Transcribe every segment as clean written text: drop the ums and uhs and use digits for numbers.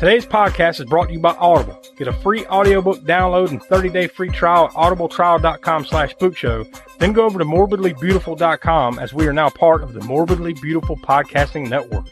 Today's podcast is brought to you by Audible. Get a free audiobook download and 30-day free trial at audibletrial.com/spookshow. Then go over to morbidlybeautiful.com as we are now part of the Morbidly Beautiful Podcasting Network.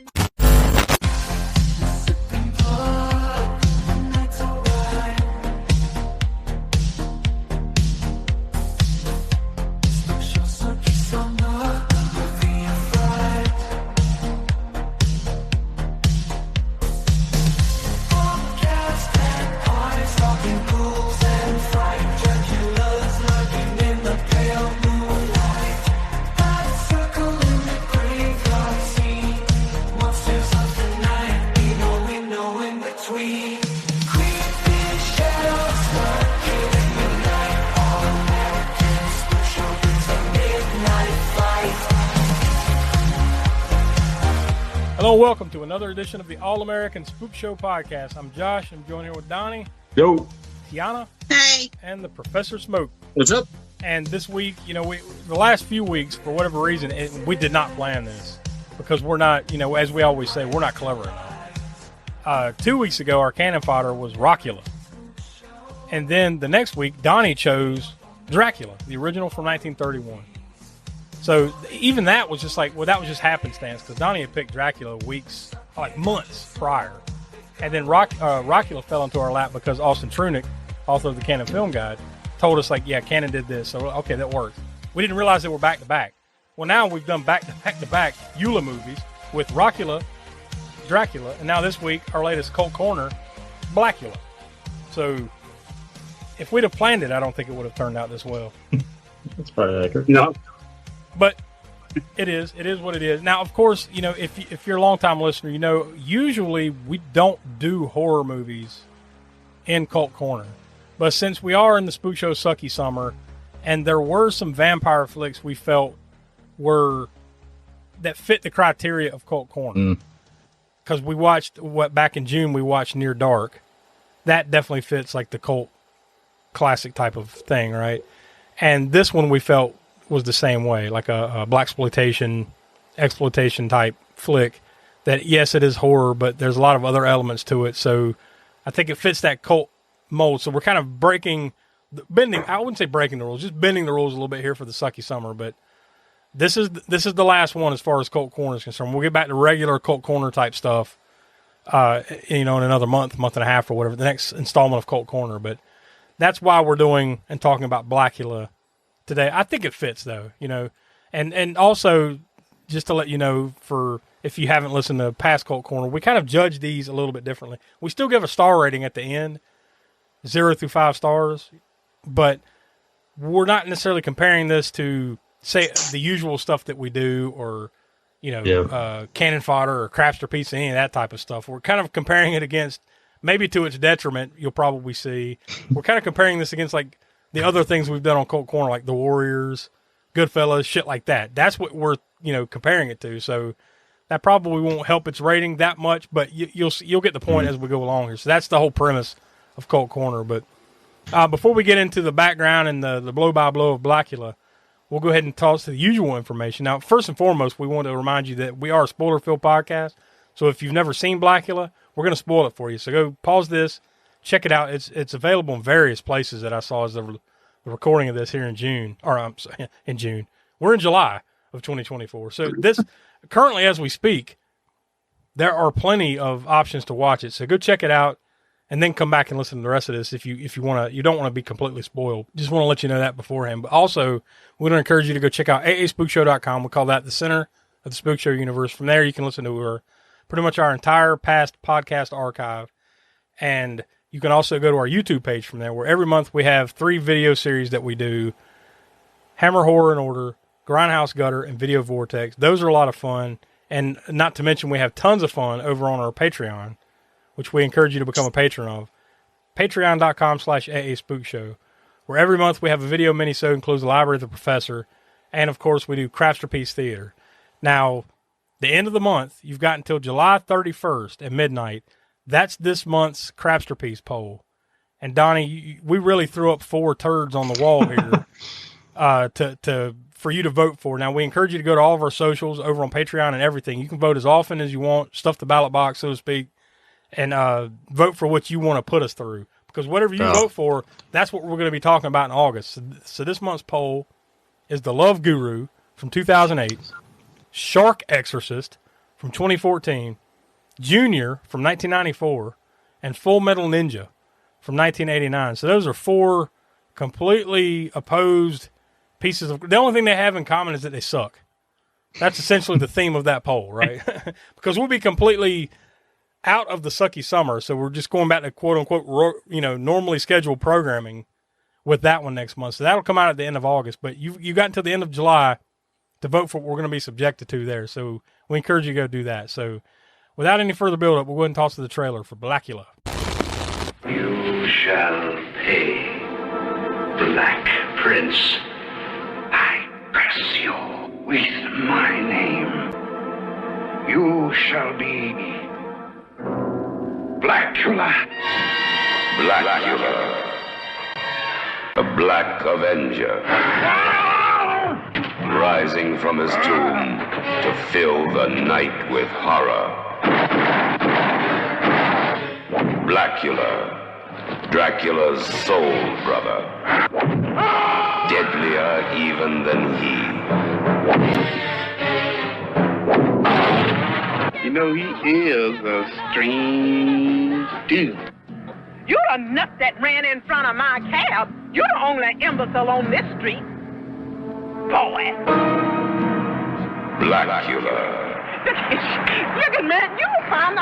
Hello, welcome to another edition of the All-American Spook Show podcast. I'm Josh. I'm joined here with Donnie. Yo. Tiana. Hey. And the Professor Smoke. What's up? And this week, the last few weeks, for whatever reason, we did not plan this because we're not, as we always say, we're not clever enough. 2 weeks ago, our cannon fodder was Blacula. And then the next week, Donnie chose Dracula, the original from 1931. So even that was just that was just happenstance because Donnie had picked Dracula months prior. And then Rockula fell into our lap because Austin Trunick, author of the Canon Film Guide, told us, Canon did this. So, okay, that works. We didn't realize they were back-to-back. Well, now we've done back-to-back EULA movies with Rockula, Dracula, and now this week, our latest Cult Corner, Blacula. So if we'd have planned it, I don't think it would have turned out this well. That's probably accurate. No. But it is what it is. Now, of course, if you're a long-time listener, usually we don't do horror movies in Cult Corner. But since we are in the Spook Show Sucky Summer, and there were some vampire flicks we felt that fit the criteria of Cult Corner. Because we watched, back in June, we watched Near Dark. That definitely fits the cult classic type of thing, right? And this one we felt was the same way, like a blaxploitation, exploitation type flick that, yes, it is horror, but there's a lot of other elements to it. So I think it fits that cult mold. So we're kind of bending, I wouldn't say breaking the rules, just bending the rules a little bit here for the Sucky Summer. But this is the last one as far as Cult Corner is concerned. We'll get back to regular Cult Corner type stuff, in another month and a half or whatever, the next installment of Cult Corner. But that's why we're doing and talking about Blacula today. I think it fits though, and also just to let you know, for if you haven't listened to past Cult Corner, we kind of judge these a little bit differently. We still give a star rating at the end, 0 through 5 stars, but we're not necessarily comparing this to, say, the usual stuff that we do, or cannon fodder or crapster pizza, any of that type of stuff. We're kind of comparing it against, maybe to its detriment, you'll probably see. We're kind of comparing this against the other things we've done on Cult Corner, like The Warriors, Goodfellas, shit like that. That's what we're, comparing it to. So that probably won't help its rating that much, but you'll get the point as we go along here. So that's the whole premise of Cult Corner. But before we get into the background and the blow-by-blow of Blacula, we'll go ahead and toss to the usual information. Now, first and foremost, we want to remind you that we are a spoiler-filled podcast. So if you've never seen Blacula, we're going to spoil it for you. So go pause this. Check it out. It's available in various places that I saw as the recording of this here in June. Or I'm sorry, in June. We're in July of 2024. So this currently, as we speak, there are plenty of options to watch it. So go check it out, and then come back and listen to the rest of this if you want to. You don't want to be completely spoiled. Just want to let you know that beforehand. But also, we want to encourage you to go check out aaspookshow.com. We call that the center of the Spook Show universe. From there, you can listen to pretty much our entire past podcast archive, and you can also go to our YouTube page from there, where every month we have 3 video series that we do: Hammer Horror and Order, Grindhouse Gutter, and Video Vortex. Those are a lot of fun, and not to mention we have tons of fun over on our Patreon, which we encourage you to become a patron of. Patreon.com/AASpookShow, where every month we have a video mini-sode that includes the Library of the Professor, and of course we do Crapsterpiece Theater. Now, the end of the month, you've got until July 31st at midnight. That's this month's Crapsterpiece poll. And Donnie, we really threw up 4 turds on the wall here for you to vote for. Now, we encourage you to go to all of our socials over on Patreon and everything. You can vote as often as you want, stuff the ballot box, so to speak, and vote for what you want to put us through. Because whatever you vote for, that's what we're going to be talking about in August. So this month's poll is The Love Guru from 2008, Shark Exorcist from 2014, Junior from 1994, and Full Metal Ninja from 1989. So those are 4 completely opposed pieces of... The only thing they have in common is that they suck. That's essentially the theme of that poll, right? Because we'll be completely out of the Sucky Summer, so we're just going back to quote-unquote, normally scheduled programming with that one next month. So that'll come out at the end of August, but you got until the end of July to vote for what we're going to be subjected to there. So we encourage you to go do that. So without any further build-up, we'll go ahead and toss to the trailer for Blacula. You shall pay, Black Prince. I curse you with my name. You shall be Blacula. Blacula. A Black Avenger. Rising from his tomb to fill the night with horror. Blacula. Dracula's soul brother. Deadlier even than he. You know, he is a strange dude. You're the nut that ran in front of my cab. You're the only imbecile on this street. Boy. Blacula. Look at man, you found,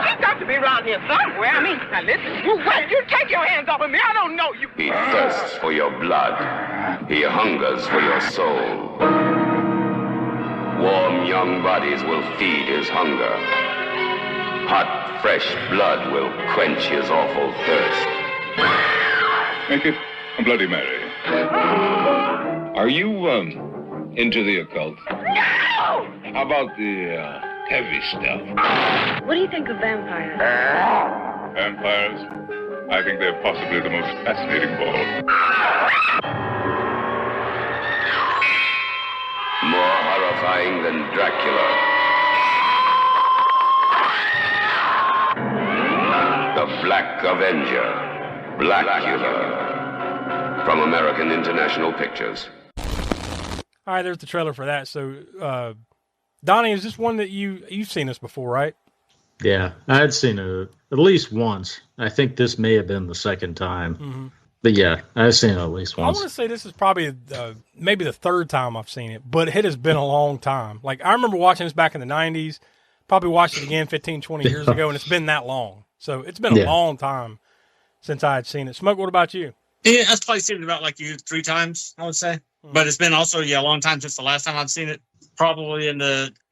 he's got to be around here somewhere. Now listen, you take your hands off of me. I don't know you. He thirsts for your blood. He hungers for your soul. Warm young bodies will feed his hunger. Hot, fresh blood will quench his awful thirst. Make it a Bloody Mary. Are you, into the occult? No! How about the, heavy stuff? What do you think of vampires? Vampires? I think they're possibly the most fascinating of all. More horrifying than Dracula. The Black Avenger. Blacula. From American International Pictures. All right, there's the trailer for that. So, Donnie, is this one that you've seen this before, right? Yeah, I had seen it at least once. I think this may have been the second time. Mm-hmm. But yeah, I've seen it at least once. I want to say this is probably maybe the third time I've seen it, but it has been a long time. Like, I remember watching this back in the 90s, probably watched it again 15, 20 years ago, and it's been that long. So it's been a long time since I had seen it. Smoke, what about you? Yeah, I've probably seen it about like you 3 times, I would say. But it's been also, a long time since the last time I've seen it. Probably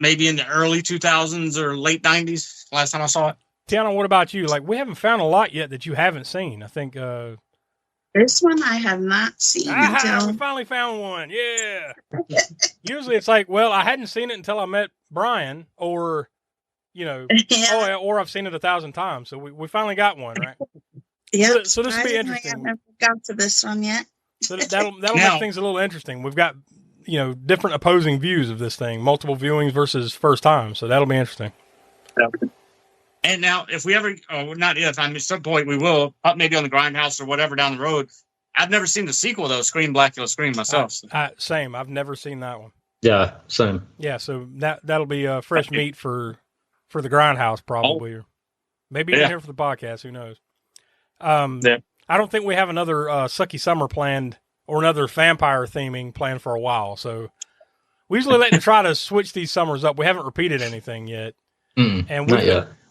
maybe in the early 2000s or late 90s, last time I saw it. Tiana, what about you? Like, we haven't found a lot yet that you haven't seen. I think... This one I have not seen until... We finally found one. Yeah. Usually it's like, well, I hadn't seen it until I met Brian, or, or I've seen it 1,000 times. So we finally got one, right? Yeah. So this will be interesting. I haven't got to this one yet. So that'll make things a little interesting. We've got, different opposing views of this thing, multiple viewings versus first time. So that'll be interesting. And now, if we ever, not if, at some point we will, maybe on the Grindhouse or whatever down the road. I've never seen the sequel, though, Blacula Scream, myself. Same. I've never seen that one. Yeah, same. Yeah, so that'll be fresh meat for the Grindhouse, probably. Or maybe even here for the podcast. Who knows? I don't think we have another Sucky Summer planned or another vampire theming planned for a while. So we usually like to try to switch these summers up. We haven't repeated anything yet. And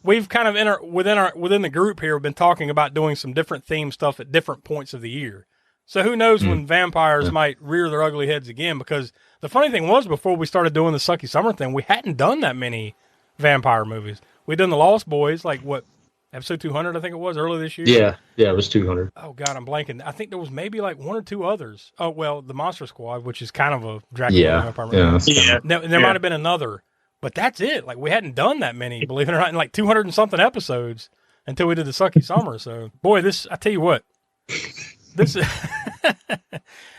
we've kind of within the group here been talking about doing some different theme stuff at different points of the year. So who knows when vampires might rear their ugly heads again, because the funny thing was, before we started doing the Sucky Summer thing, we hadn't done that many vampire movies. We'd done the Lost Boys, like episode 200, I think it was, early this year. Yeah, it was 200. Oh God, I'm blanking. I think there was maybe like 1 or 2 others. Oh well, the Monster Squad, which is kind of a Dracula vampire movie. There might have been another. But that's it. Like, we hadn't done that many, believe it or not, in like 200 and something episodes until we did the Sucky Summer. So, boy, I tell you what, this is...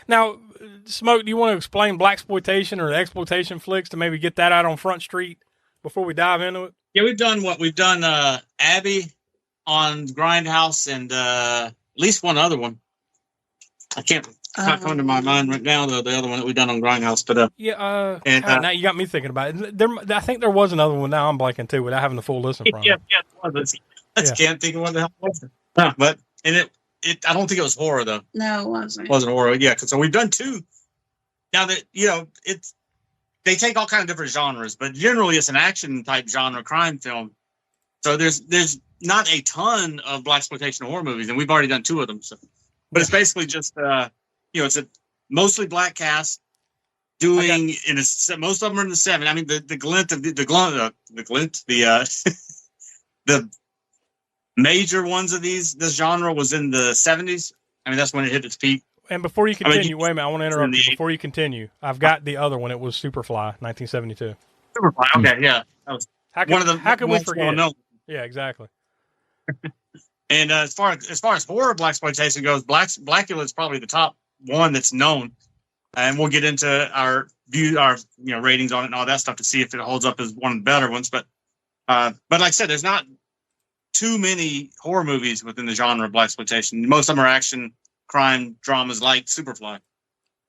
Now, Smoke, do you want to explain blaxploitation or the exploitation flicks to maybe get that out on Front Street before we dive into it? Yeah, we've done Abby, on Grindhouse and at least one other one. I can't. It's not coming to my mind right now. The other one that we've done on Grindhouse, but now you got me thinking about it. I think there was another one. Now I'm blanking too, without having the full list in front of me. I can't think of what the hell it was. But it I don't think it was horror though. No, it wasn't. It wasn't horror. Yeah, so we've done 2. Now that they take all kind of different genres, but generally it's an action type genre crime film. So there's not a ton of blaxploitation horror movies, and we've already done 2 of them. So, but it's basically just it's a mostly black cast doing most of them are in the 70s. I mean the major ones of this genre was in the 70s. I mean that's when it hit its peak. And before you continue, wait a minute, I want to interrupt you. Before you continue, I've got the other one. It was Superfly, 1972. Superfly, okay, yeah. That was one of the how could we forget? Yeah, exactly. And as far as horror blaxploitation goes, Blacula is probably the top one that's known. And we'll get into our ratings on it and all that stuff to see if it holds up as one of the better ones. But like I said, there's not too many horror movies within the genre of blaxploitation. Most of them are action crime dramas like Superfly,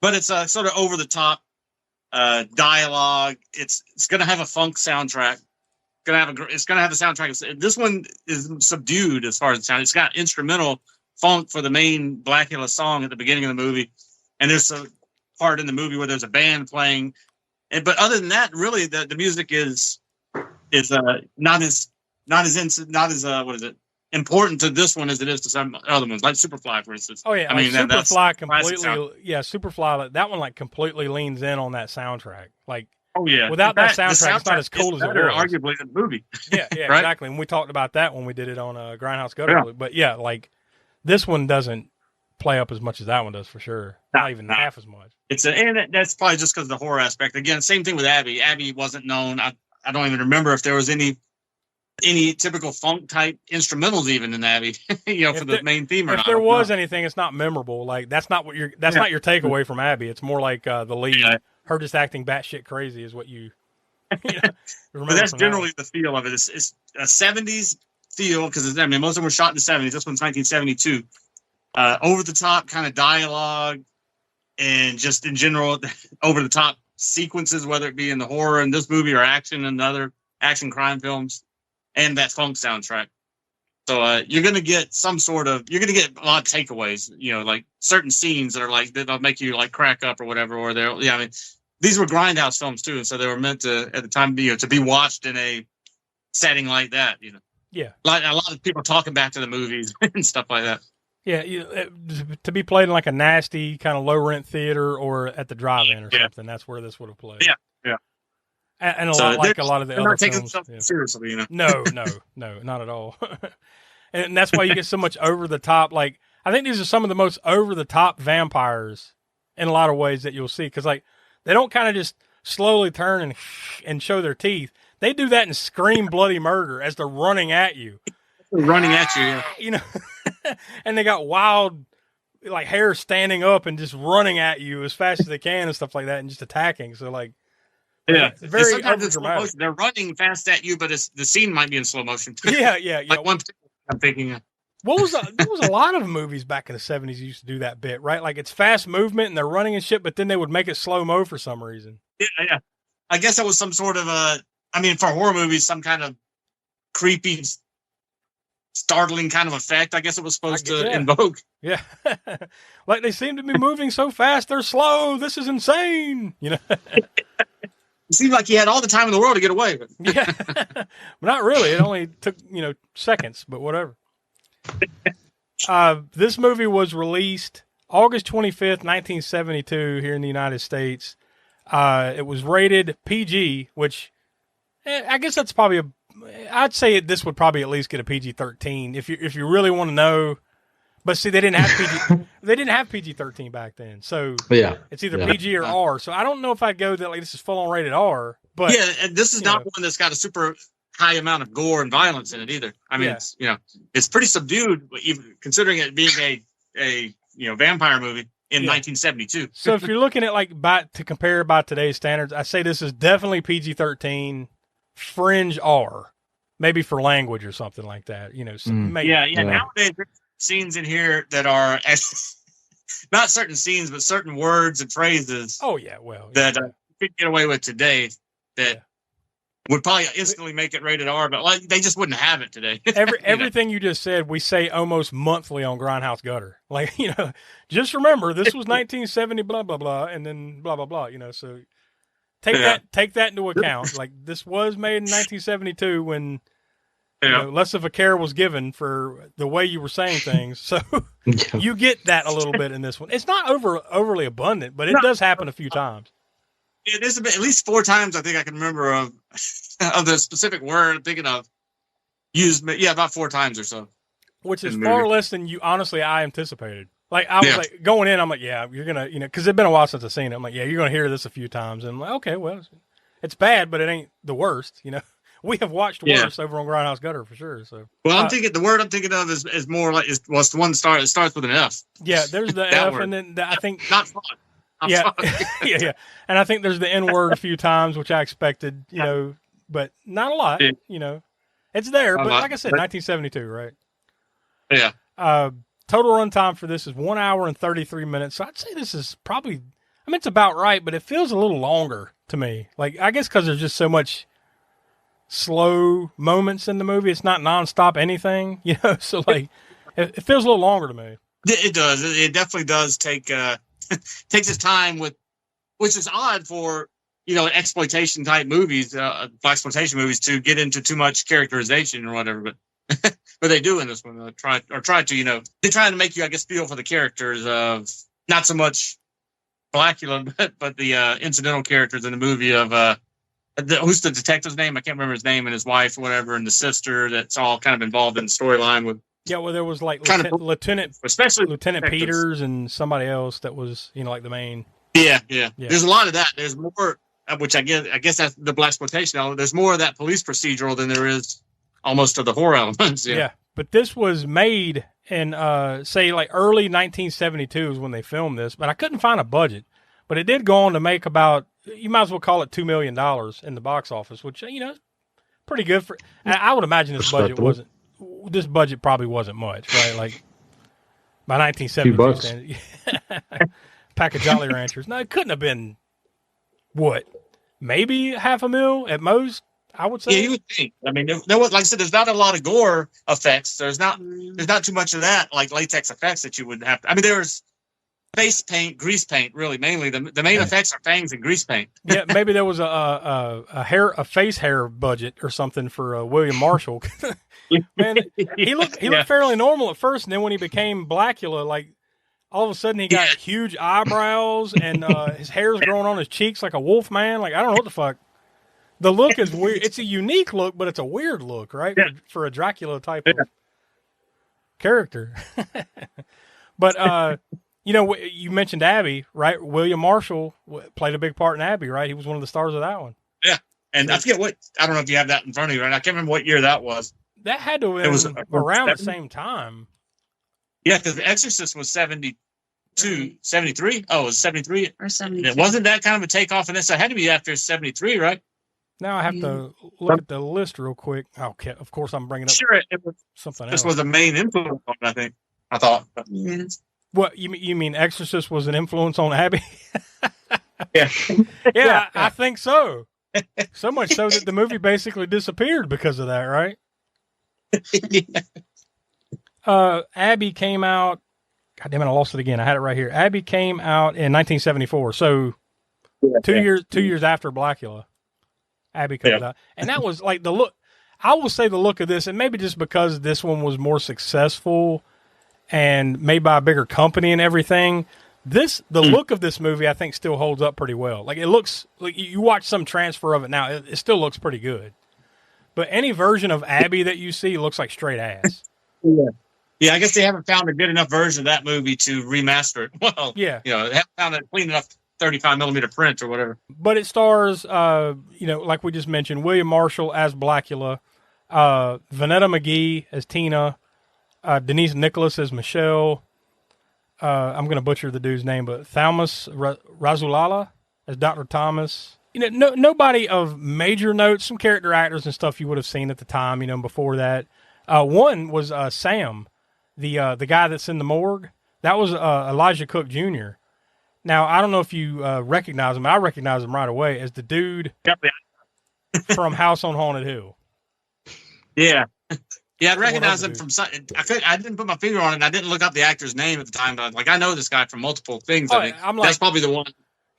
but it's a sort of over the top dialogue. It's going to have a funk soundtrack. It's going to have a soundtrack. This one is subdued as far as the sound. It's got instrumental funk for the main Blacula song at the beginning of the movie, and there's a part in the movie where there's a band playing. But other than that, really, the music is not as important to this one as it is to some other ones, like Superfly, for instance. Oh yeah, I mean Superfly completely. Yeah, Superfly. That one completely leans in on that soundtrack. Like, oh yeah, without that soundtrack, it's not as cool as it was. Arguably, the movie. Yeah, right? Exactly. And we talked about that when we did it on Grindhouse Gutter. Yeah. But yeah, like this one doesn't play up as much as that one does for sure. Not even half as much. And that's probably just because of the horror aspect. Again, same thing with Abby. Abby wasn't known. I don't even remember if there was any typical funk type instrumentals even in Abby, for the main theme. If there was anything, it's not memorable. Like that's not your takeaway from Abby. It's more like the lead, her just acting batshit crazy is what you remember. But that's generally the feel of it. It's a 70s feel because most of them were shot in the 70s. This one's 1972. Over the top kind of dialogue and just in general over the top sequences, whether it be in the horror in this movie or action and other action crime films. And that funk soundtrack. So you're going to get a lot of takeaways, like certain scenes that'll make you like crack up or whatever, or these were Grindhouse films too. And so they were meant to, at the time, to be watched in a setting like that, Yeah. Like a lot of people talking back to the movies and stuff like that. Yeah. To be played in like a nasty kind of low rent theater or at the drive-in or something. That's where this would have played. Yeah. Yeah. And a lot of the other not taking films. Themselves seriously, No, not at all. And that's why you get so much over the top. Like, I think these are some of the most over the top vampires in a lot of ways that you'll see. Because like they don't kind of just slowly turn and show their teeth. They do that and scream bloody murder as they're running at you. Yeah. And they got wild like hair standing up and just running at you as fast as they can and stuff like that and just attacking. So like. Yeah, very overdramatic. They're running fast at you, but the scene might be in slow motion. Yeah. Like one I'm thinking. There was a lot of movies back in the 70s used to do that bit, right? Like it's fast movement and they're running and shit, but then they would make it slow mo for some reason. Yeah. I guess that was some sort of for horror movies, some kind of creepy, startling kind of effect. I guess it was supposed to invoke. Yeah, like they seem to be moving so fast, they're slow. This is insane. It seemed like he had all the time in the world to get away with. Yeah, but not really. It only took, seconds, but whatever. This movie was released August 25th, 1972 here in the United States. It was rated PG, which I guess that's probably I'd say this would probably at least get a PG-13 if you really want to know. But see, they didn't have PG-13 back then, so it's either PG or R. So I don't know if I'd go that like this is full on rated R. But and this is not one that's got a super high amount of gore and violence in it either. I mean, it's pretty subdued, even considering it being a vampire movie in 1972. So if you're looking at to compare by today's standards, I say this is definitely PG-13, fringe R. maybe for language or something like that. Maybe. Yeah. Nowadays, there's scenes in here that are not certain scenes, but certain words and phrases. Oh yeah, well that you could get away with today that would probably instantly make it rated R, but they just wouldn't have it today. Everything you just said, we say almost monthly on Grindhouse Gutter. Like, just remember this was 1970, blah blah blah, and then blah blah blah. So take that into account. Like, this was made in 1972 when less of a care was given for the way you were saying things. So you get that a little bit in this one. It's not overly abundant, but it does happen a few times. It is at least 4 times I think I can remember of the specific word I'm thinking of used. Yeah, about 4 times or so. Which is far less than I anticipated. Like, I was like going in, I'm like, yeah, you're gonna, because it's been a while since I've seen it. I'm like, yeah, you're gonna hear this a few times, and I'm like, okay, well, it's bad, but it ain't the worst. We have watched worse over on Grindhouse Gutter for sure. So, well, I'm thinking the word I'm thinking of is more like it's the one it starts with an F. Yeah, there's the F, word. And then I think not fun. Yeah, yeah, and I think there's the N word a few times, which I expected, but not a lot. It's there, but like I said, 1972, right? Yeah. Total runtime for this is 1 hour and 33 minutes. So I'd say this is probably, it's about right, but it feels a little longer to me. Like, I guess because there's just so much slow moments in the movie. It's not nonstop anything, So like, it feels a little longer to me. It does. It definitely does take. Takes its time which is odd for exploitation type movies, blaxploitation movies, to get into too much characterization or whatever. But but they do in this one. Try to they're trying to make you, I guess, feel for the characters of not so much Blacula, but the incidental characters in the movie of who's the detective's name? I can't remember his name, and his wife, or whatever, and the sister. That's all kind of involved in the storyline with. Yeah, well, there was like Lieutenant Peters and somebody else that was, like the main. Yeah. There's a lot of that. There's more, which I guess that's the blaxploitation element. There's more of that police procedural than there is almost of the horror elements. Yeah, but this was made in, say, like early 1972 is when they filmed this, but I couldn't find a budget. But it did go on to make about, you might as well call it $2 million in the box office, which, pretty good for. I would imagine this budget probably wasn't much, right? Like by 1972 pack of Jolly Ranchers. No, it couldn't have been what? Maybe $500,000 at most, I would say. Yeah, you would think. There was, like I said, there's not a lot of gore effects. There's not too much of that, like latex effects that you would have to. There's face paint, grease paint, really mainly. The main effects are fangs and grease paint. Yeah, maybe there was a face hair budget or something for William Marshall. Man, he looked fairly normal at first, and then when he became Blacula, like all of a sudden he got huge eyebrows and his hair's growing on his cheeks like a wolf man. Like, I don't know what the fuck. The look is weird. It's a unique look, but it's a weird look, right? Yeah. For a Dracula type of character. But you mentioned Abby, right? William Marshall played a big part in Abby, right? He was one of the stars of that one. Yeah, and I forget I don't know if you have that in front of you, right? I can't remember what year that was. That had to have been around the same time. Yeah, because The Exorcist was 72, 73. Oh, it was 73. Or 72. It wasn't that kind of a takeoff in this. So it had to be after 73, right? Now I have to look at the list real quick. Okay, of course I'm bringing up it was something else. This else. was a main influence on it, I thought. Yes. What, you mean Exorcist was an influence on Abby? Yeah. Yeah, I think so. So much so that the movie basically disappeared because of that, right? Abby came out. God damn it! I lost it again. I had it right here. Abby came out in 1974. So 2 years after Blacula, Abby comes out, and that was like the look. I will say the look of this, and maybe just because this one was more successful and made by a bigger company and everything. The look of this movie, I think, still holds up pretty well. Like, it looks like you watch some transfer of it now, it still looks pretty good. But any version of Abby that you see looks like straight ass. Yeah, I guess they haven't found a good enough version of that movie to remaster it. Well, they haven't found a clean enough 35 millimeter print or whatever. But it stars, like we just mentioned, William Marshall as Blacula, Vanetta McGee as Tina, Denise Nicholas as Michelle. I'm going to butcher the dude's name, but Thalmus Razulala as Dr. Thomas. nobody of major notes. Some character actors and stuff you would have seen at the time. Before that, one was Sam, the guy that's in the morgue. That was Elijah Cook Jr. Now I don't know if you recognize him. I recognize him right away as the dude from House on Haunted Hill. Yeah. Yeah, I recognize him from. I didn't put my finger on it. And I didn't look up the actor's name at the time, but I know this guy from multiple things. That's probably the one.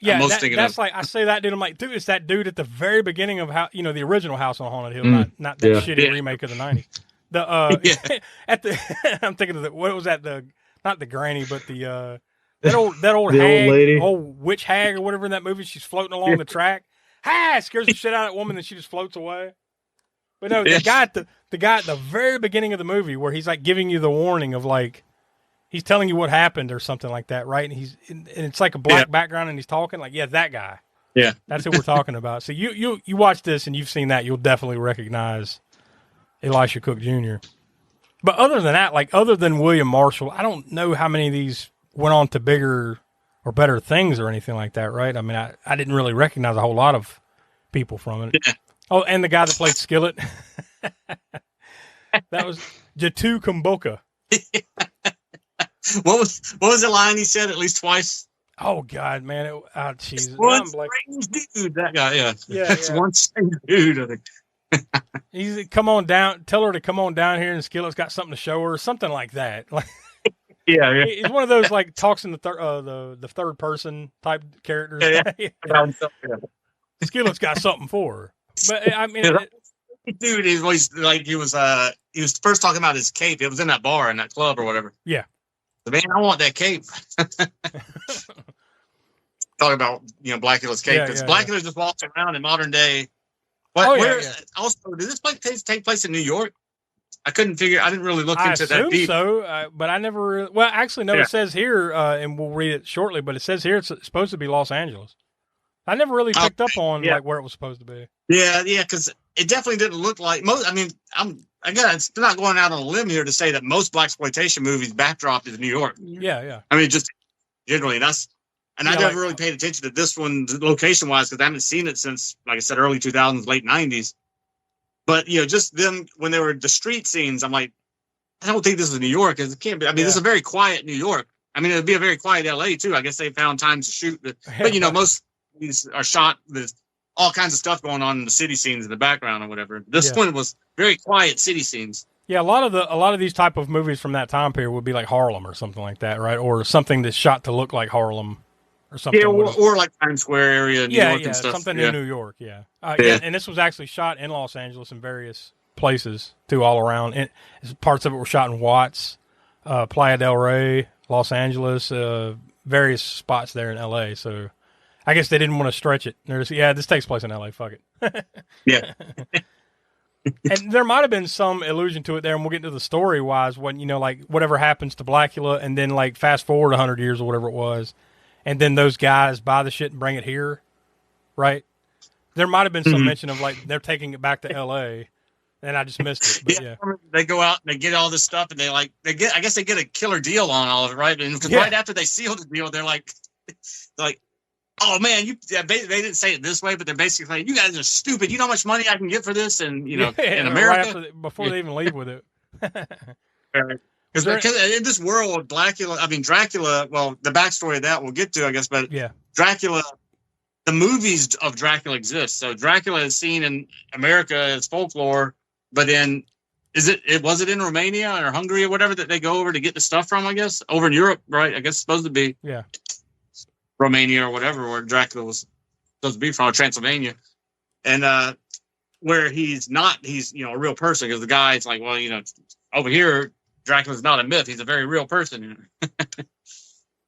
Yeah, I'm most thinking that's of. like I say that dude. I'm like, dude, it's that dude at the very beginning of the original House on Haunted Hill, not that shitty remake of the '90s. The at the I'm thinking of what was that? Not the granny, but that old the hag, old lady, old witch hag or whatever in that movie. She's floating along the track. Scares the shit out of that woman, and she just floats away. But no, the guy at the very beginning of the movie where he's like giving you the warning of like he's telling you what happened or something like that, right? And it's like a black background and he's talking like, that guy. Yeah. That's who we're talking about. So you watch this and you've seen that, you'll definitely recognize Elisha Cook Jr. But other than that, like other than William Marshall, I don't know how many of these went on to bigger or better things or anything like that, right? I mean, I didn't really recognize a whole lot of people from it. Yeah. Oh, and the guy that played Skillet. That was Jatu Kumboka. What was the line he said at least twice? Oh God, man! Jesus, one strange dude. That guy, that's one strange dude. I think. He's come on down. Tell her to come on down here, and Skillet's got something to show her, or something like that. Like, yeah. He's one of those like talks in the third person type characters. Yeah. Skillet's got something for her. But I mean, dude, he was first talking about his cape. It was in that bar in that club or whatever. Yeah. Man, I want that cape. Talking about Blacula's cape because Blacula just walks around in modern day. Also, did this take place in New York? I couldn't figure. I didn't really look into that deep. So, but I never. Well, actually, no. It says here, and we'll read it shortly. But it says here it's supposed to be Los Angeles. I never really picked up on like where it was supposed to be. Yeah, because it definitely didn't look like most. I mean, I'm not going out on a limb here to say that most blaxploitation movies backdrop is New York. Yeah. I mean, just generally, I never really paid attention to this one location wise because I haven't seen it since, like I said, early 2000s, late 90s. But just them when they were the street scenes, I'm like, I don't think this is New York because it can't be. I mean, this is a very quiet New York. I mean, it'd be a very quiet LA too. I guess they found times to shoot, but most. These are shot with all kinds of stuff going on in the city scenes in the background or whatever. This one was very quiet city scenes. Yeah, a lot of these type of movies from that time period would be like Harlem or something like that, right? Or something that's shot to look like Harlem or something. Yeah, or like Times Square area, New York and stuff. Something in New York. Yeah. And this was actually shot in Los Angeles in various places too, all around. And parts of it were shot in Watts, Playa del Rey, Los Angeles, various spots there in LA. So. I guess they didn't want to stretch it. They're just, this takes place in LA. Fuck it. Yeah. And there might have been some allusion to it there, and we'll get into the story wise when, like whatever happens to Blacula, and then like fast forward 100 years or whatever it was, and then those guys buy the shit and bring it here, right? There might have been some mention of like they're taking it back to LA, and I just missed it. But they go out and they get all this stuff, and I guess they get a killer deal on all of it, right? And right after they seal the deal, they're like. Oh man, they didn't say it this way, but they're basically like, you guys are stupid. You know how much money I can get for this, and in America right before they even leave with it. Because in this world, Dracula. Well, the backstory of that we'll get to, I guess, but Dracula, the movies of Dracula exist. So Dracula is seen in America as folklore, but then was it in Romania or Hungary or whatever that they go over to get the stuff from? I guess over in Europe, right? I guess it's supposed to be. Yeah. Romania or whatever, where Dracula was supposed to be from, Transylvania, and where he's a real person because the guy's like, well, over here Dracula's not a myth; he's a very real person.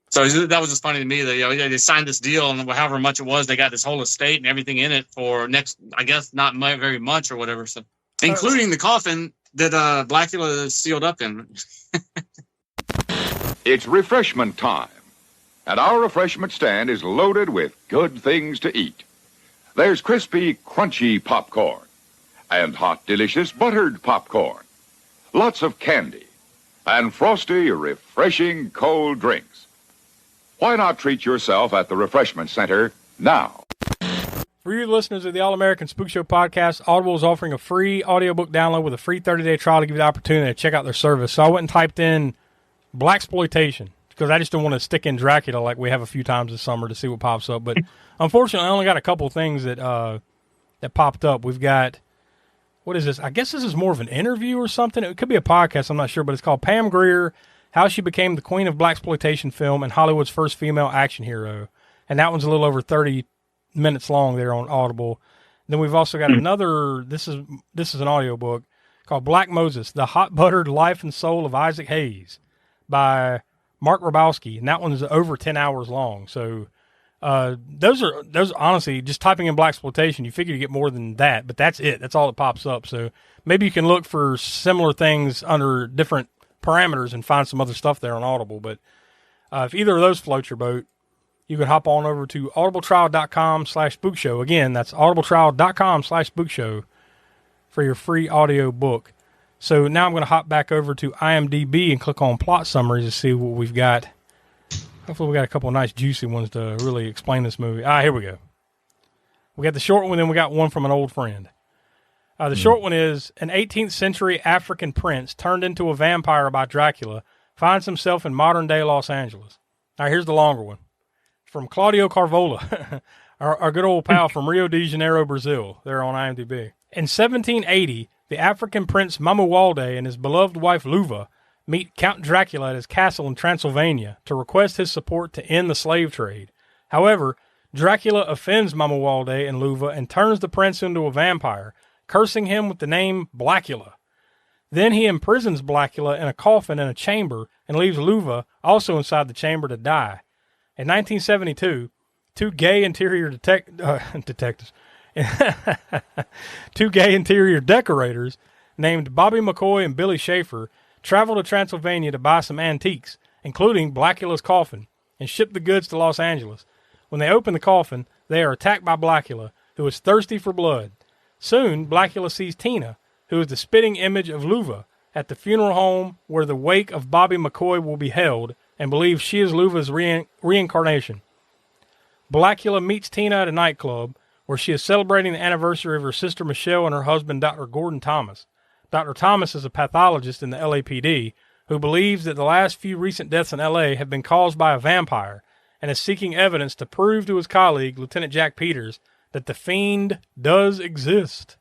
So that was just funny to me that they signed this deal and however much it was, they got this whole estate and everything in it for next, I guess, not very much or whatever. So, including the coffin that Blacula is sealed up in. It's refreshment time. And our refreshment stand is loaded with good things to eat. There's crispy, crunchy popcorn and hot, delicious buttered popcorn. Lots of candy and frosty, refreshing cold drinks. Why not treat yourself at the Refreshment Center now? For you listeners of the All-American Spook Show podcast, Audible is offering a free audiobook download with a free 30-day trial to give you the opportunity to check out their service. So I went and typed in blaxploitation because I just don't want to stick in Dracula like we have a few times this summer to see what pops up. But unfortunately, I only got a couple things that that popped up. We've got, what is this? I guess this is more of an interview or something. It could be a podcast. I'm not sure, but it's called Pam Grier, How She Became the Queen of Blaxploitation Film and Hollywood's First Female Action Hero. And that one's a little over 30 minutes long there on Audible. Then we've also got another, this is an audiobook called Black Moses, The Hot Buttered Life and Soul of Isaac Hayes by Mark Rabowski. And that one is over 10 hours long. So those are honestly, just typing in blaxploitation, you figure you get more than that, but that's it. That's all that pops up. So maybe you can look for similar things under different parameters and find some other stuff there on Audible. But if either of those floats your boat, you can hop on over to audibletrial.com/spookshow. Again, that's audibletrial.com/spookshow for your free audio book. So now I'm going to hop back over to IMDb and click on plot summaries to see what we've got. Hopefully we got a couple of nice juicy ones to really explain this movie. Here we go. We got the short one, then we got one from an old friend. The short one is, an 18th century African prince turned into a vampire by Dracula finds himself in modern-day Los Angeles. All right, here's the longer one. From Claudio Carvola, our good old pal from Rio de Janeiro, Brazil. They're on IMDb. In 1780, the African prince Mamuwalde and his beloved wife Luva meet Count Dracula at his castle in Transylvania to request his support to end the slave trade. However, Dracula offends Mamuwalde and Luva and turns the prince into a vampire, cursing him with the name Blacula. Then he imprisons Blacula in a coffin in a chamber and leaves Luva also inside the chamber to die. In 1972, two gay interior decorators named Bobby McCoy and Billy Schaefer travel to Transylvania to buy some antiques, including Blacula's coffin, and ship the goods to Los Angeles. When they open the coffin, they are attacked by Blacula, who is thirsty for blood. Soon, Blacula sees Tina, who is the spitting image of Luva, at the funeral home where the wake of Bobby McCoy will be held, and believes she is Luva's reincarnation. Blacula meets Tina at a nightclub where she is celebrating the anniversary of her sister Michelle and her husband Dr. Gordon Thomas. Dr. Thomas is a pathologist in the LAPD who believes that the last few recent deaths in LA have been caused by a vampire and is seeking evidence to prove to his colleague, Lieutenant Jack Peters, that the fiend does exist.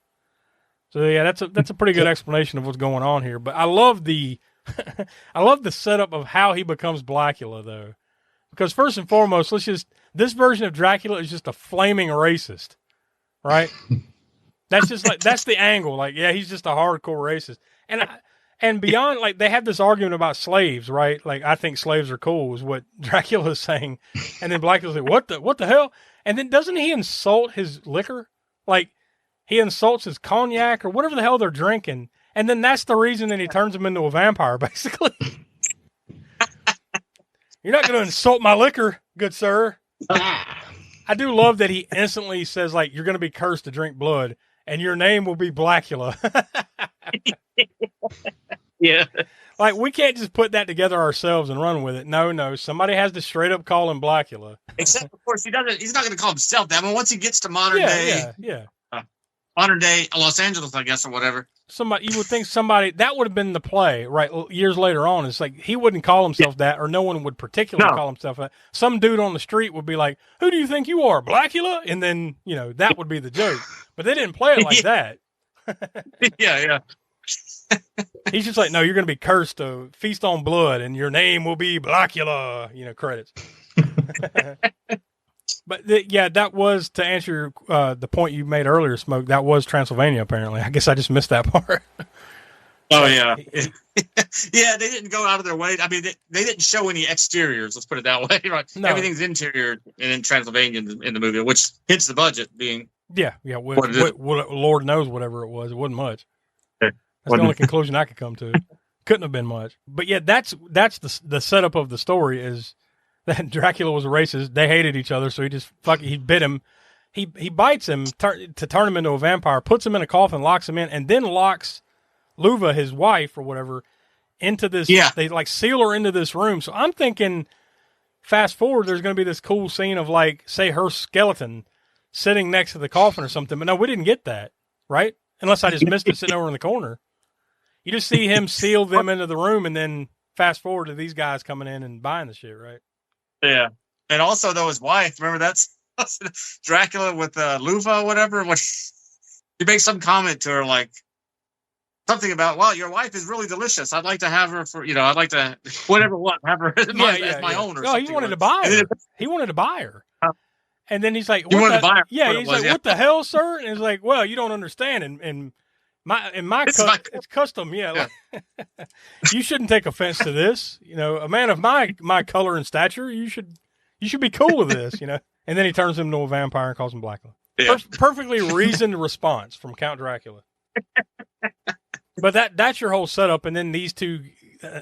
So yeah, that's a pretty good explanation of what's going on here. But I love the setup of how he becomes Blacula, though. Because first and foremost, this version of Dracula is just a flaming racist, right? That's just that's the angle. Like, yeah, he's just a hardcore racist. And beyond, like, they have this argument about slaves, right? Like, I think slaves are cool is what Dracula is saying. And then Blacula's like, what the hell? And then doesn't he insult his liquor? Like, he insults his cognac or whatever the hell they're drinking. And then that's the reason that he turns him into a vampire, basically. You're not going to insult my liquor, good sir. I do love that he instantly says, like, you're going to be cursed to drink blood, and your name will be Blacula. Yeah. Like, we can't just put that together ourselves and run with it. No, somebody has to straight up call him Blacula. Except, of course, he's not going to call himself that. I mean, once he gets to modern day Los Angeles, I guess, or whatever. You would think somebody that would have been the play, right? Years later on, it's like he wouldn't call himself that, or no one would particularly call himself that. Some dude on the street would be like, "Who do you think you are, Blacula?" And then that would be the joke. But they didn't play it like that. Yeah. He's just like, "No, you're going to be cursed to feast on blood, and your name will be Blacula." Credits. But that was, to answer the point you made earlier, Smoke, that was Transylvania, apparently. I guess I just missed that part. Oh, yeah. Yeah, they didn't go out of their way. I mean, they didn't show any exteriors, let's put it that way. Right? No. Everything's interior and in Transylvania in the movie, which hits the budget being... Yeah. Lord knows whatever it was. It wasn't much. That's the only conclusion I could come to. Couldn't have been much. But yeah, that's the setup of the story is... that Dracula was a racist. They hated each other, so he bit him. He bites him to turn him into a vampire, puts him in a coffin, locks him in, and then locks Luva, his wife or whatever, into this. Yeah. They seal her into this room. So I'm thinking, fast forward, there's going to be this cool scene of say her skeleton sitting next to the coffin or something. But no, we didn't get that, right? Unless I just missed it sitting over in the corner. You just see him seal them into the room and then fast forward to these guys coming in and buying the shit, right? Yeah. And also, though, his wife, remember that's Dracula with Luva or whatever? When he makes some comment to her, like something about, well, your wife is really delicious. I'd like to have her for, I'd like to, whatever, have her as my own. Or no, he wanted to buy her. He wanted to buy her. And then he's like, what the hell, sir? And he's like, well, you don't understand. And it's custom. Yeah. Like, you shouldn't take offense to this. A man of my color and stature, you should be cool with this, And then he turns him into a vampire and calls him Blacula. Yeah. Perfectly reasoned response from Count Dracula. But that's your whole setup. And then these two,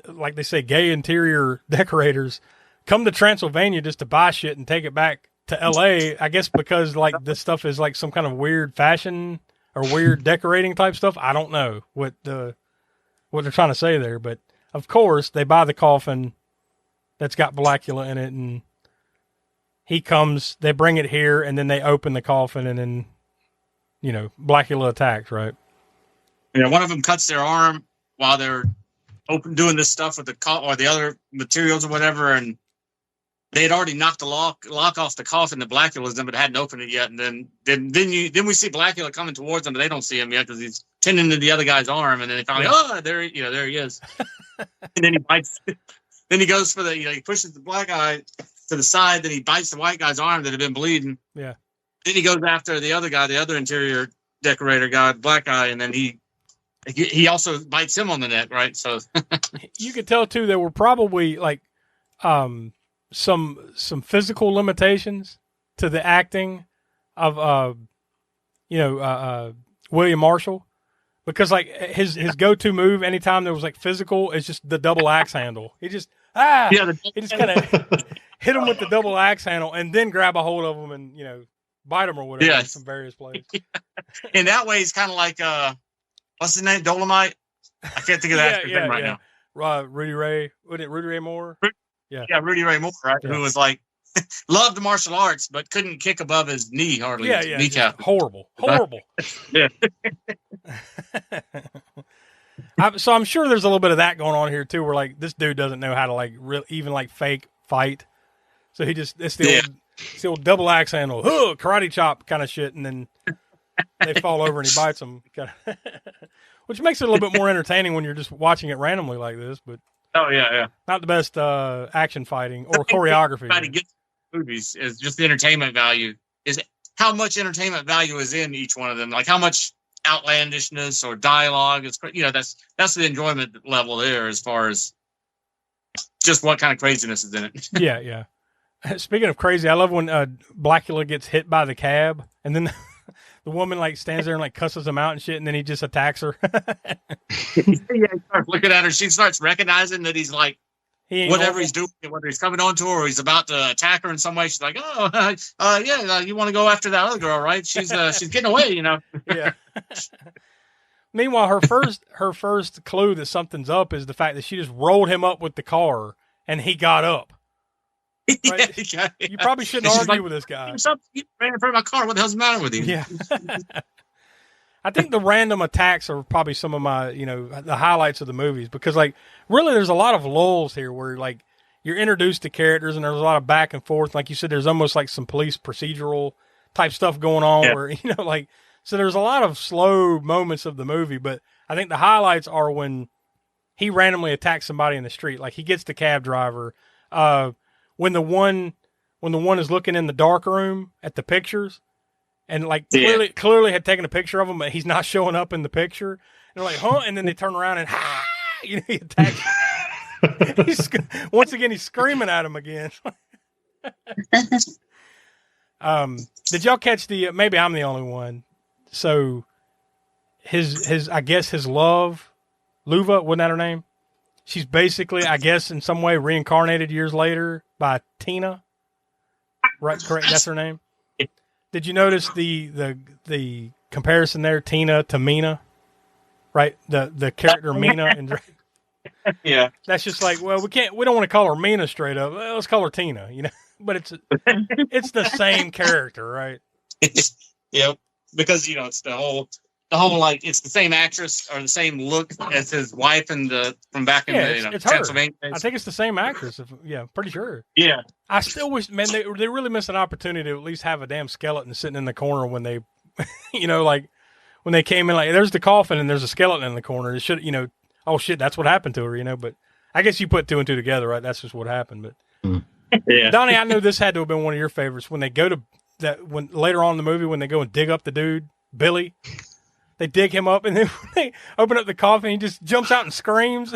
like they say, gay interior decorators come to Transylvania just to buy shit and take it back to LA, I guess, because like this stuff is like some kind of weird fashion or weird decorating type stuff. I don't know what they're trying to say there, but of course they buy the coffin that's got Blacula in it, and he comes, they bring it here, and then they open the coffin, and then, Blacula attacks, right? Yeah, one of them cuts their arm while they're doing this stuff with the other materials or whatever, and they had already knocked the lock off the coffin that Blacula's in, but hadn't opened it yet. And then we see Blacula coming towards them, but they don't see him yet because he's tending to the other guy's arm. And then they finally, there he is. And then he bites. Then he goes for he pushes the black guy to the side. Then he bites the white guy's arm that had been bleeding. Yeah. Then he goes after the other guy, the other interior decorator guy, black guy, and then he also bites him on the neck, right? So you could tell too, there were probably like some physical limitations to the acting of William Marshall, because like his go-to move anytime there was like physical is just the double axe handle. He just he just kind of hit him with the double axe handle and then grab a hold of him and bite him or whatever in some various places. In that way, he's kind of like what's his name, Dolomite? I can't think of that name right now. Rudy Ray, wasn't it Rudy Ray Moore? Yeah, Rudy Ray Moore, right? Yeah. Who was like, loved the martial arts, but couldn't kick above his knee hardly. Yeah. Horrible. Yeah. So I'm sure there's a little bit of that going on here too, where like this dude doesn't know how to like even like fake fight. So it's the old double axe handle, karate chop kind of shit, and then they fall over and he bites them. Which makes it a little bit more entertaining when you're just watching it randomly like this, but. Oh yeah. Not the best action fighting or choreography. Try to get movies is just the entertainment value. Is how much entertainment value is in each one of them? Like how much outlandishness or dialogue? It's that's the enjoyment level there as far as just what kind of craziness is in it. Yeah. Speaking of crazy, I love when Blacula gets hit by the cab and then. The woman like stands there and like cusses him out and shit, and then he just attacks her. He starts looking at her. She starts recognizing that he's like whatever he's doing, whether he's coming on to her or he's about to attack her in some way. She's like, you want to go after that other girl, right? She's getting away, Yeah. Meanwhile, her first clue that something's up is the fact that she just rolled him up with the car and he got up. Right? Yeah. You probably shouldn't argue with this guy. You ran in front of my car. What the hell's the matter with you? Yeah. I think the random attacks are probably some of my, the highlights of the movies because, like, really there's a lot of lulls here where, like, you're introduced to characters and there's a lot of back and forth. Like you said, there's almost like some police procedural type stuff going on where, so there's a lot of slow moments of the movie. But I think the highlights are when he randomly attacks somebody in the street. Like, he gets the cab driver. When the one is looking in the dark room at the pictures and like clearly had taken a picture of him, but he's not showing up in the picture. And they're like, huh? And then they turn around and he attacks. Once again, he's screaming at him again. Did y'all catch maybe I'm the only one. So his I guess his love, Luva, wasn't that her name? She's basically, I guess, in some way reincarnated years later by Tina. Right, correct. That's her name. Did you notice the comparison there, Tina to Mina? Right, the character Mina and yeah. That's just like, well, we don't want to call her Mina straight up. Well, let's call her Tina. But it's the same character, right? Yep, because it's the whole like it's the same actress or the same look as his wife from back in it's Pennsylvania. her. I think it's the same actress. Pretty sure. Yeah, I still wish, man, they really missed an opportunity to at least have a damn skeleton sitting in the corner when they, like when they came in, like there's the coffin and there's a skeleton in the corner. It should, oh shit, that's what happened to her, But I guess you put two and two together, right? That's just what happened. But yeah, Donnie, I know this had to have been one of your favorites when they go to when later on in the movie when they go and dig up the dude Billy. They dig him up, and then when they open up the coffin, he just jumps out and screams.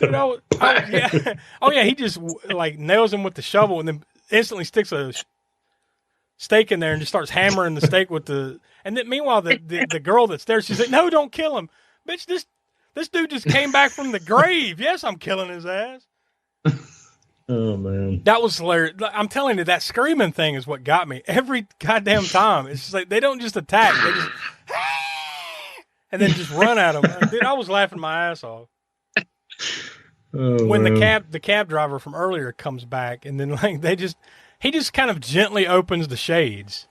Oh yeah, he just like nails him with the shovel, and then instantly sticks a stake in there and just starts hammering the stake with the. And then meanwhile, the girl that's there, she's like, "No, don't kill him, bitch! This dude just came back from the grave. Yes, I'm killing his ass." Oh man, that was hilarious. I'm telling you, that screaming thing is what got me every goddamn time. It's just like they don't just attack; they just and then just run at him. Dude, I was laughing my ass off. When the cab driver from earlier comes back, and then like he just kind of gently opens the shades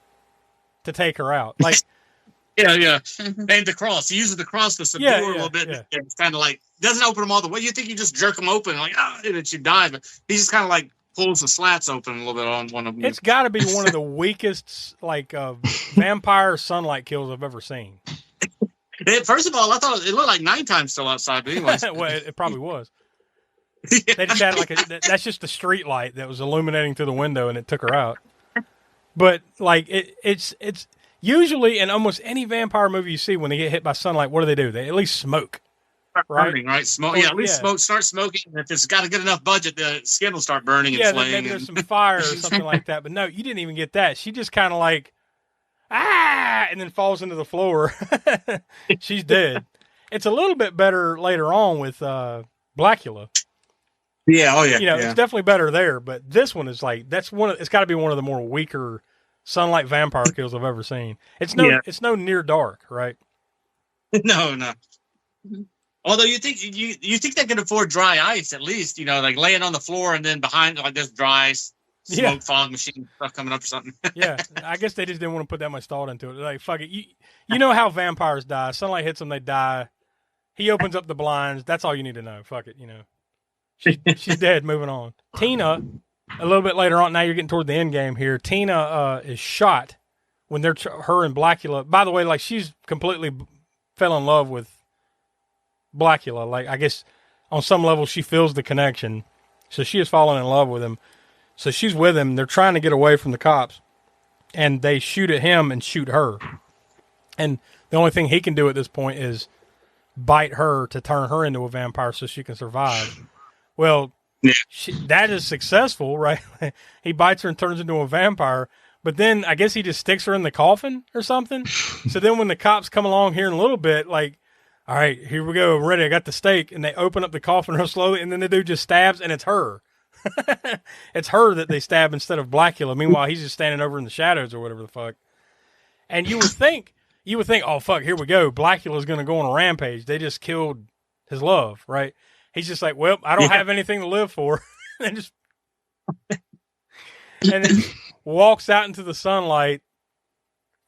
to take her out, like. Yeah. And the cross. He uses the cross to subdue her a little bit. Yeah. It's kind of like, doesn't open them all the way. You think you just jerk them open, like, and then she dies. But he just kind of like pulls the slats open a little bit on one of them. It's got to be one of the weakest, like, vampire sunlight kills I've ever seen. First of all, I thought it looked like nighttime still outside, but anyways. Well, it probably was. They just had that's just the street light that was illuminating through the window, and it took her out. But, like, it's usually in almost any vampire movie you see, when they get hit by sunlight, what do? They at least smoke. Burning, right? Smoke. Yeah, at least start smoking. If it's got a good enough budget, the skin will start burning and flaying. Maybe there's some fire or something like that. But no, you didn't even get that. She just kind of like, and then falls into the floor. She's dead. It's a little bit better later on with Blacula. Yeah, oh yeah. It's definitely better there. But this one is like, it's got to be one of the more weaker sunlight vampire kills I've ever seen. It's no near dark, right? No. Although you think they can afford dry ice at least, like laying on the floor and then behind like this dry smoke fog machine stuff coming up or something. Yeah, I guess they just didn't want to put that much thought into it. Like, fuck it, you know how vampires die. Sunlight hits them, they die. He opens up the blinds. That's all you need to know. Fuck it, she's dead. Moving on. Tina. A little bit later on, now you're getting toward the end game here. Tina is shot when they're her and Blacula. By the way, like she's completely fell in love with Blacula. Like I guess on some level she feels the connection, so she has fallen in love with him. So she's with him. They're trying to get away from the cops, and they shoot at him and shoot her. And the only thing he can do at this point is bite her to turn her into a vampire so she can survive. Well. Yeah. That is successful, right? He bites her and turns into a vampire, but then I guess he just sticks her in the coffin or something. So then when the cops come along here in a little bit, like, all right, here we go, I'm ready, I got the stake, and they open up the coffin real slowly, and then the dude just stabs, and it's her. It's her that they stab instead of Blacula. Meanwhile, he's just standing over in the shadows or whatever the fuck. And you would think, oh, fuck, here we go. Blacula's going to go on a rampage. They just killed his love, right? He's just like, well, I don't have anything to live for. and then walks out into the sunlight,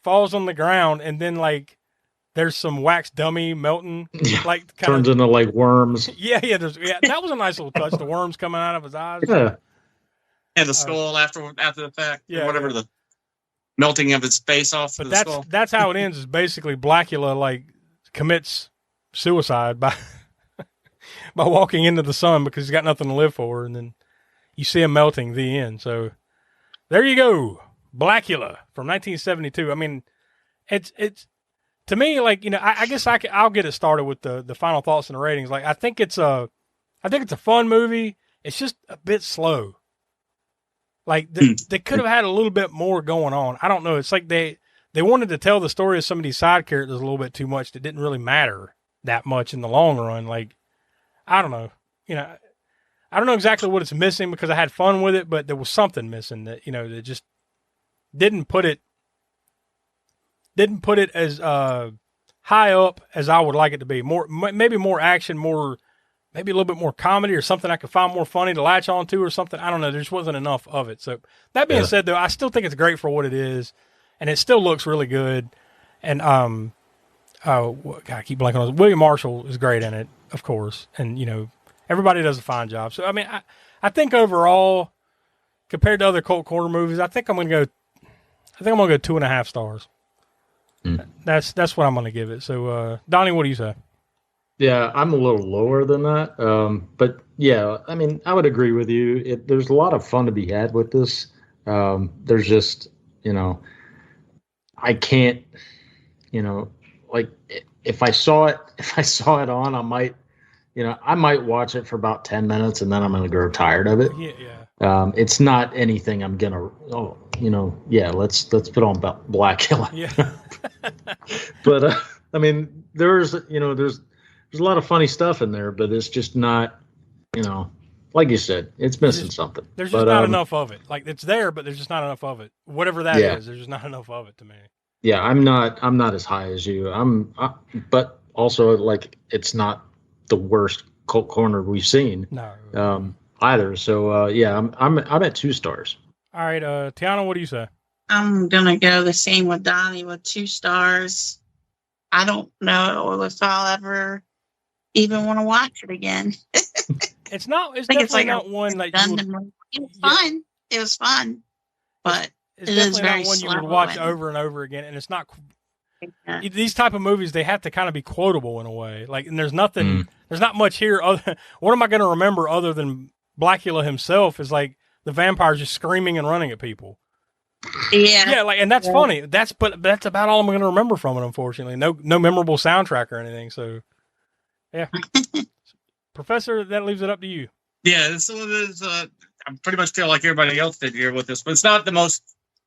falls on the ground, and then like there's some wax dummy melting, like turns into like worms. Yeah. That was a nice little touch. The worms coming out of his eyes. Yeah. And the skull after the fact, whatever the melting of his face off. But that's how it ends. Is basically Blacula like commits suicide by walking into the sun because he's got nothing to live for, and then you see him melting. The end. So there you go, Blacula from 1972. I mean, it's to me like I guess I'll get it started with the final thoughts and the ratings. Like I think it's a fun movie. It's just a bit slow. Like they could have had a little bit more going on. I don't know. It's like they wanted to tell the story of some of these side characters a little bit too much. That didn't really matter that much in the long run. Like. I don't know. I don't know exactly what it's missing because I had fun with it, but there was something missing that, that just didn't put it as high up as I would like it to be. Maybe more action, more maybe a little bit more comedy or something I could find more funny to latch on to or something. I don't know. There just wasn't enough of it. So that being said, though, I still think it's great for what it is, and it still looks really good. And God, I keep blanking on it. William Marshall is great in it, of course, and everybody does a fine job. So I mean, I think overall, compared to other Cult Corner movies, I think I'm gonna go 2.5 stars. That's what I'm gonna give it. So Donnie, what do you say? Yeah, I'm a little lower than that. But yeah, I mean, I would agree with you. There's a lot of fun to be had with this. There's just, I can't, like if I saw it on, I might watch it for about 10 minutes and then I'm going to grow tired of it. Yeah. It's not anything I'm going to, let's put on Blacula. Yeah. But, I mean, there's a lot of funny stuff in there, but it's just not, like you said, it's missing something. There's just not enough of it. Like it's there, but there's just not enough of it. Whatever that is, there's just not enough of it to me. Yeah, I'm not as high as you. But also like it's not the worst Cult Corner we've seen. No. Either. So I'm at 2 stars. All right, Tiana, what do you say? I'm gonna go the same with Donnie with 2 stars. I don't know if I'll ever even want to watch it again. It's definitely not one that you would, it was fun. It was fun, but it's definitely not one you would watch over and over again. And it's not these type of movies. They have to kind of be quotable in a way. Like, and there's nothing. There's not much here. What am I going to remember other than Blacula himself? Is like the vampires just screaming and running at people. Yeah. Like, and that's funny. That's about all I'm going to remember from it. Unfortunately, no memorable soundtrack or anything. So, yeah. Professor, that leaves it up to you. Yeah, this is. I pretty much feel like everybody else did here with this, but it's not the most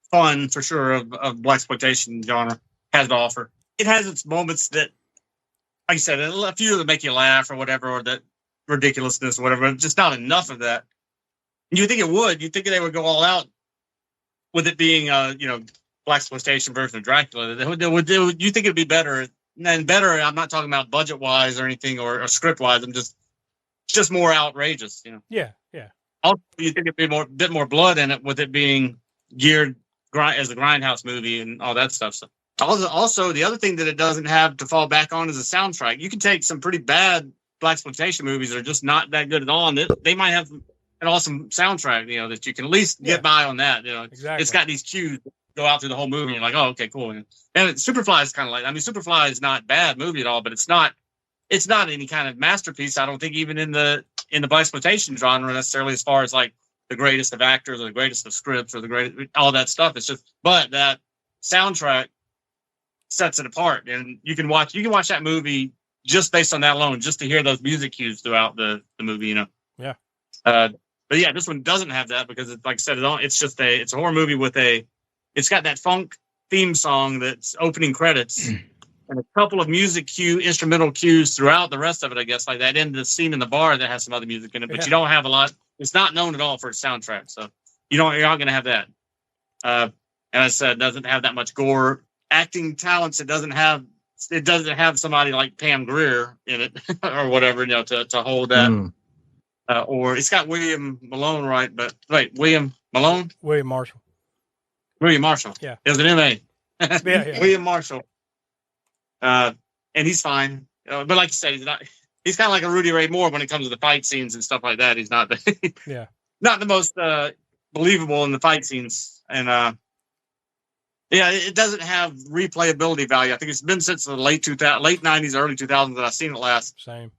fun for sure of blaxploitation genre has to offer. It has its moments that, like I said, a few that make you laugh or whatever, or that ridiculousness or whatever. But just not enough of that. You think it would? You think they would go all out with it being blaxploitation version of Dracula? You think it'd be better? And better. I'm not talking about budget wise or anything or script wise. I'm just more outrageous, Yeah. Also, you think it'd be a bit more blood in it with it being geared as a grindhouse movie and all that stuff. So also, the other thing that it doesn't have to fall back on is a soundtrack. You can take some pretty bad blaxploitation movies that are just not that good at all, and they might have an awesome soundtrack, that you can at least get by on that. Exactly. It's got these cues that go out through the whole movie, and you're like, oh, okay, cool. And Superfly is kind of like, Superfly is not a bad movie at all, but it's not any kind of masterpiece. I don't think even in the blaxploitation genre necessarily, as far as like the greatest of actors or the greatest of scripts or the greatest, all that stuff. It's just, but that soundtrack sets it apart, and you can watch that movie just based on that alone, just to hear those music cues throughout the movie. Yeah. But yeah, this one doesn't have that because, like I said, it's a horror movie it's got that funk theme song that's opening credits. And a couple of instrumental cues throughout the rest of it, I guess, like that end of the scene in the bar that has some other music in it, but you don't have a lot. It's not known at all for its soundtrack, so you're not going to have that. And as I said, it doesn't have that much gore. Acting talents, it doesn't have somebody like Pam Grier in it or whatever, to hold that. Or it's got William Malone, right? But wait, William Malone? William Marshall. Yeah. It was an M.A. Yeah. William Marshall. And he's fine. But like you said, he's kind of like a Rudy Ray Moore when it comes to the fight scenes and stuff like that. He's not not the most believable in the fight scenes. And it doesn't have replayability value. I think it's been since the late 90s, early 2000s that I've seen it last. Same.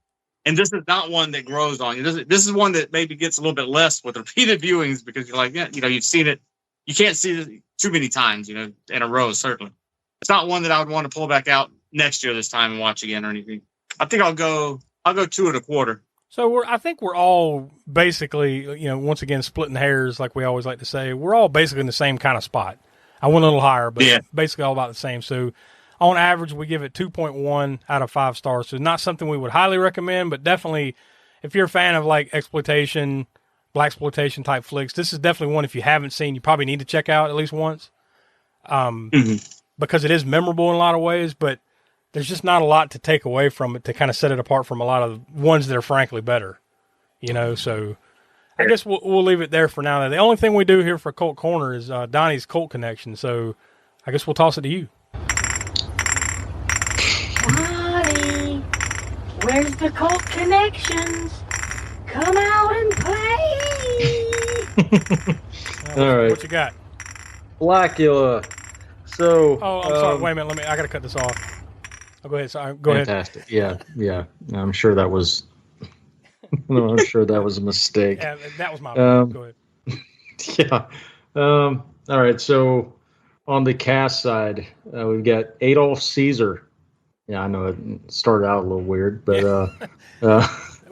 And this is not one that grows on you. This is one that maybe gets a little bit less with repeated viewings because you're like, you've seen it. You can't see it too many times, in a row, certainly. It's not one that I would want to pull back out next year this time and watch again or anything. I think I'll go 2.25. So I think we're all basically, once again, splitting hairs, like we always like to say. We're all basically in the same kind of spot. I went a little higher, but basically all about the same. So on average, we give it 2.1 out of 5 stars. So not something we would highly recommend, but definitely if you're a fan of like exploitation, blaxploitation type flicks, this is definitely one if you haven't seen, you probably need to check out at least once. Because it is memorable in a lot of ways, but there's just not a lot to take away from it to kind of set it apart from a lot of ones that are frankly better, so I guess we'll leave it there for now. The only thing we do here for Cult Corner is Donnie's Cult Connection, so I guess we'll toss it to you. Donnie, where's the Cult Connections? Come out and play! All right. What you got? Blacula. So. Oh, I'm sorry. Wait a minute. I got to cut this off. Oh, go ahead. Sorry. Go ahead. Fantastic. Yeah. I'm sure that was. I'm sure that was a mistake. Yeah, that was my bad. Go ahead. Yeah. All right. So on the cast side, we've got Adolf Caesar. Yeah, I know it started out a little weird, but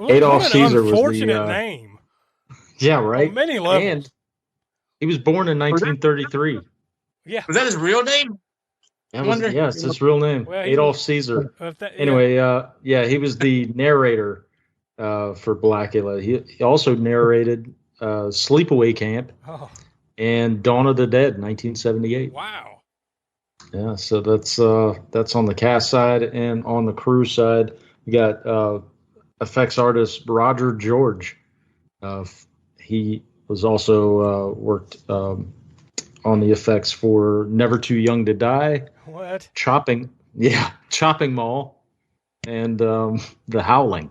Adolf Caesar was the unfortunate name. Yeah, right. On many levels. And he was born in 1933. Yeah. Was that his real name? Yes, his real name, well, Adolf Caesar. Anyway, he was the narrator for Blacula. He also narrated Sleepaway Camp and Dawn of the Dead, 1978. Wow. Yeah, so that's on the cast side, and on the crew side, we got effects artist Roger George. He was also worked on the effects for Never Too Young to Die, What? Chopping Mall, and The Howling.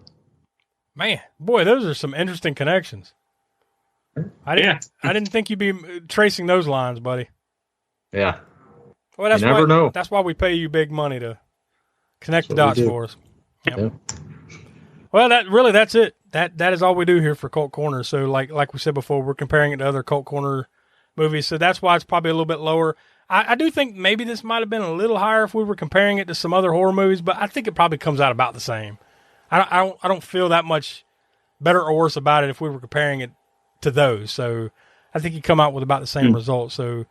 Man, boy, those are some interesting connections. I didn't think you'd be tracing those lines, buddy. Yeah. Well, that's you never know. That's why we pay you big money to connect the dots for us. Yep. Yeah. Well, that's it. That is all we do here for Cult Corner. So like we said before, we're comparing it to other Cult Corner movies. So that's why it's probably a little bit lower. I do think maybe this might have been a little higher if we were comparing it to some other horror movies, but I think it probably comes out about the same. I don't feel that much better or worse about it if we were comparing it to those. So I think you come out with about the same result. So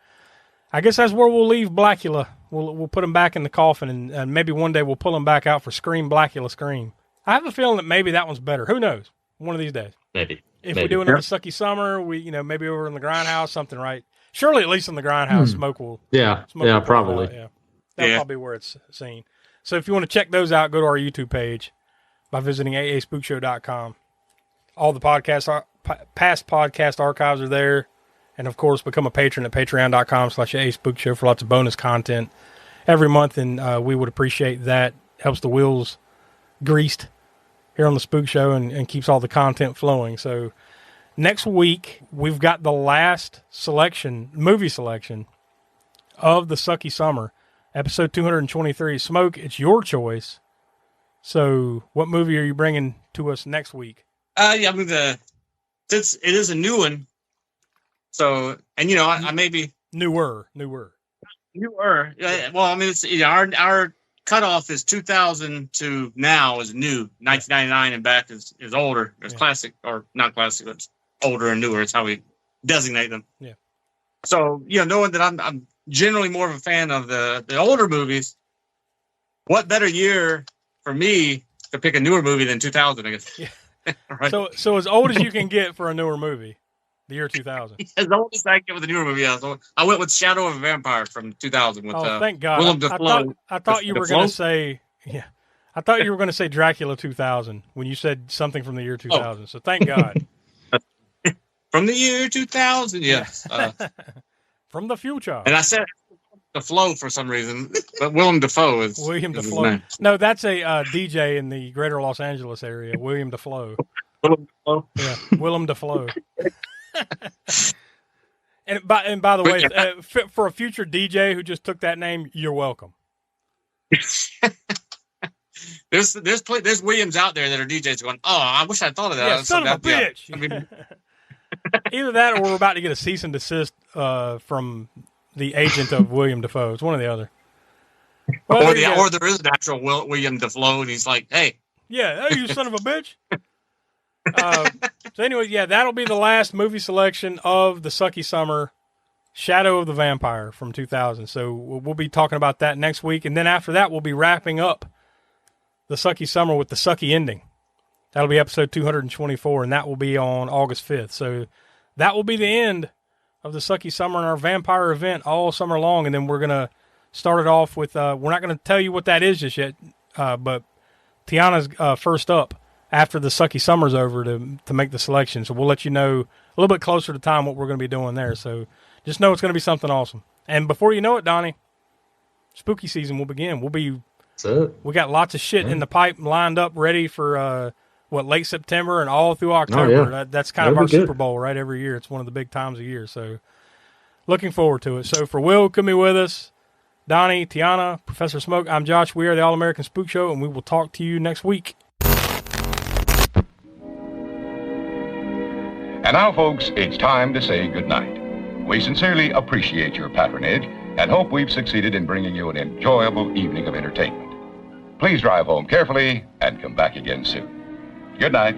I guess that's where we'll leave Blacula. We'll put him back in the coffin, and maybe one day we'll pull him back out for Scream, Blacula, Scream. I have a feeling that maybe that one's better. Who knows? One of these days. Maybe. If we do another Sucky Summer, maybe over in the Grindhouse, something, right? Surely at least in the Grindhouse, smoke will. Yeah, will probably. Out, yeah. That's probably where it's seen. So if you want to check those out, go to our YouTube page by visiting aaspookshow.com. All the past podcast archives are there. And, of course, become a patron at patreon.com/aaspookshow for lots of bonus content every month. And we would appreciate that. Helps the wheels greased here on the Spook Show and keeps all the content flowing. So next week, we've got the last movie selection of the Sucky Summer, episode 223. Smoke, it's your choice. So what movie are you bringing to us next week? Since it is a new one, so, and I may be newer. Well, I mean, it's our cutoff is 2000 to now is new. 1999 and back is older. It's classic, or not classic, but it's older and newer. It's how we designate them. Yeah. So, knowing that I'm generally more of a fan of the older movies, what better year for me to pick a newer movie than 2000, I guess. Yeah. Right? So as old as you can get for a newer movie, the year 2000. As old as I can get with a newer movie. So I went with Shadow of a Vampire from 2000 with thank God. Willem Dafoe. I thought you were going to say, I thought you were going to say Dracula 2000 when you said something from the year 2000. So thank God. From the year 2000, yes. From the future. And I said Dafoe for some reason, but Willem Dafoe is William is his Dafoe. name. No, that's a DJ in the greater Los Angeles area, William Dafoe. Willem Dafoe? Yeah, Willem Dafoe. And by the way, for a future DJ who just took that name, you're welcome. There's Williams out there that are DJs going, oh, I wish I thought of that. Yeah, son of a bitch. I mean, either that or we're about to get a cease and desist from the agent of William Dafoe. It's one or the other. Well, or there is an actual William Dafoe, and he's like, hey. Yeah, hey, you son of a bitch. So anyway, that'll be the last movie selection of the Sucky Summer, Shadow of the Vampire from 2000. So we'll be talking about that next week. And then after that, we'll be wrapping up the Sucky Summer with the Sucky ending. That'll be episode 224, and that will be on August 5th. So that will be the end of the Sucky Summer and our vampire event all summer long. And then we're going to Started off with, we're not going to tell you what that is just yet, but Tiana's first up after the Sucky Summer's over to make the selection. So we'll let you know a little bit closer to time what we're going to be doing there. So just know it's going to be something awesome. And before you know it, Donnie, spooky season will begin. We got lots of shit in the pipe lined up, ready for late September and all through October. Oh, yeah. That's kind of our Super Bowl, right? Every year, it's one of the big times of year. So looking forward to it. So for Will, could be with us, Donnie, Tiana, Professor Smoke, I'm Josh. We are the All American Spook Show, and we will talk to you next week. And now, folks, it's time to say goodnight. We sincerely appreciate your patronage and hope we've succeeded in bringing you an enjoyable evening of entertainment. Please drive home carefully and come back again soon. Good night.